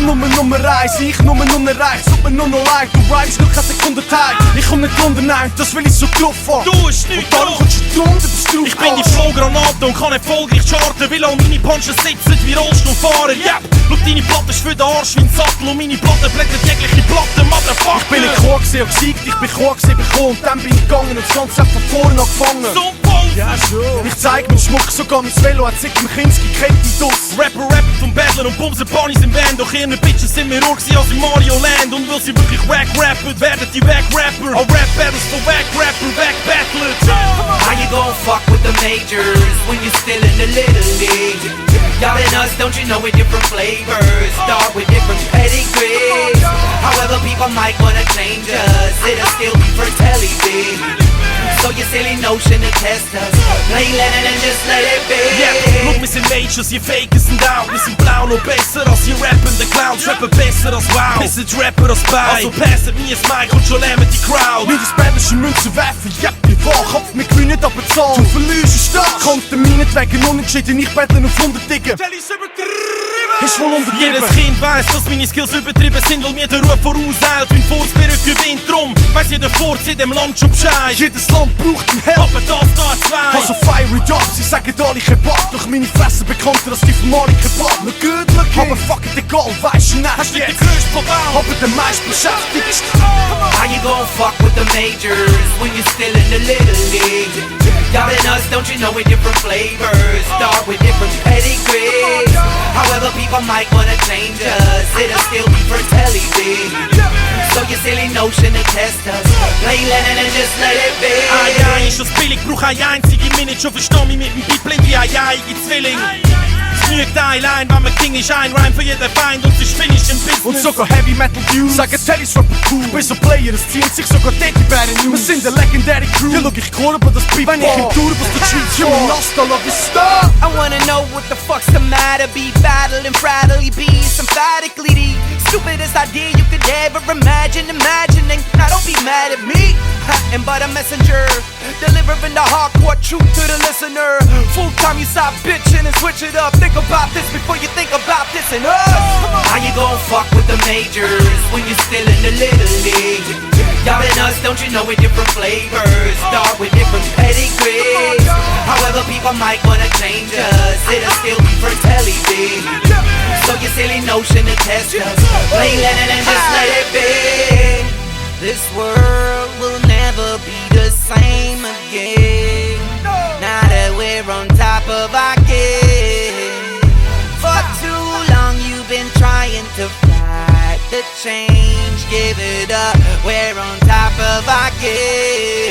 Nummer 1, ich Nummer rechts, such mir nur noch like. Du rhymes nur keine Sekunde Teil. Ich komm nicht runter, nein, das will ich so drauf fahren. Du ist nicht darum kommst du drunter, bist du. Ich bin die Flowgranate und kann erfolgreich charten, weil all meine Punches sitzen wie Rollstuhlfahrer. Yep, schau, deine Platte ist für den Arsch wie ein Sattel und meine Platte blättert jegliche Platte, Motherfucker. Ich bin nicht Chor gewesen und gesiegt, ich bin Chor gewesen, bekommen und dann bin ich gegangen und das Ganze hat von vorne angefangen. So Pause! Ja schon. Ich zeig meinen Schmuck, sogar mein Velo hat sich im Kinski Kette dus. Rapper vom Battler und bumsen Bunnies im Van. Doch ihre Bitches sind mehr Ruhr als in Mario Land. Und weil sie wirklich wack rappen, werden die wack Rapper. All Rap Battles for wack Rapper, wack Battler. How you gon' fuck with the majors when you still in the little league? Y'all and us, don't you know we're different flavors? Start with different pedigrees. However, people might wanna change us. It'll still be for telly, B. So your silly notion to test us, play Lennon and just let it be. Yeah, look, wir sind Majors, ihr Fakers sind out. Wir sind blau noch besser als ihr rappende Clowns. Rappen besser als Wow, wir sind Rapper als bei. Also passet mir das Mic und schon lähmt die Crowd. Mir die spanische Münze werfen, yep, ich wahr. Kopf, wir gewinnen aber Zahlen. Du verlierst stark. Kommt der meinetwegen unentschieden, ich bettle auf 100 Diggen. Ist wohl untertrieben. Jedes Kind weiss, dass meine Skills übertrieben sind, weil mir der Ruf vorauseilt, wenn Fußberg gewinnt. Drum weiss jeder Furz in dem Land schon Bescheid. Jedes Land braucht einen Help. Aber das da hat zwei. Also fire it up, sie sagen alle Kebab. Doch meine Fresse bekannter als die von Mali Kebab. Noch gut looking, aber fuck it egal, weisst du nicht. Hast du die größte Verwahl? Aber der meist beschäftigt. How you gon' fuck with the majors when you're still in the little league? Y'all and us, don't you know we're different flavors? Start with different pedigrees. However, people might wanna change us. It'll still be for telly, B. So your silly notion to test us, play Lennon and just let it be. Ai, ist das billig, brauch eine einzige Minute. Schon versteh mich mit dem Beat blind wie ein Zwilling. Es genügt allein, wenn man King ist, ein Rhyme für jeden Feind und sie ist finish im Business. Und sogar Heavy Metal Dudes sagen Tellys Rapper cool. Ich bin so Player, es ziehen sich sogar Teddybär in News. Wir sind eine Legendary Crew. Ja, look, ich chor aber das Beat. Wenn ich im Tourbus der Streets jungen hasta la vista. I wanna know what the fuck's the matter. Be battling, frattly, be emphatically the stupidest idea you could ever imagine. Imagining, now don't be mad at me. And but a messenger, delivering the hardcore truth to the listener. Full time you stop bitching and switch it up. Think about this before you think about this and us. How you gon' fuck with the majors when you're still in the little league? Y'all and us, don't you know we're different flavors? Start with different pedigrees. However, people might wanna change us. It'll still be for telly, B. So your silly notion to test us, play Lennon and just let it be. This world will never be the same again. Now that we're on top of our game. For too long you've been trying to fight the change. Give it up, we're on top of our game.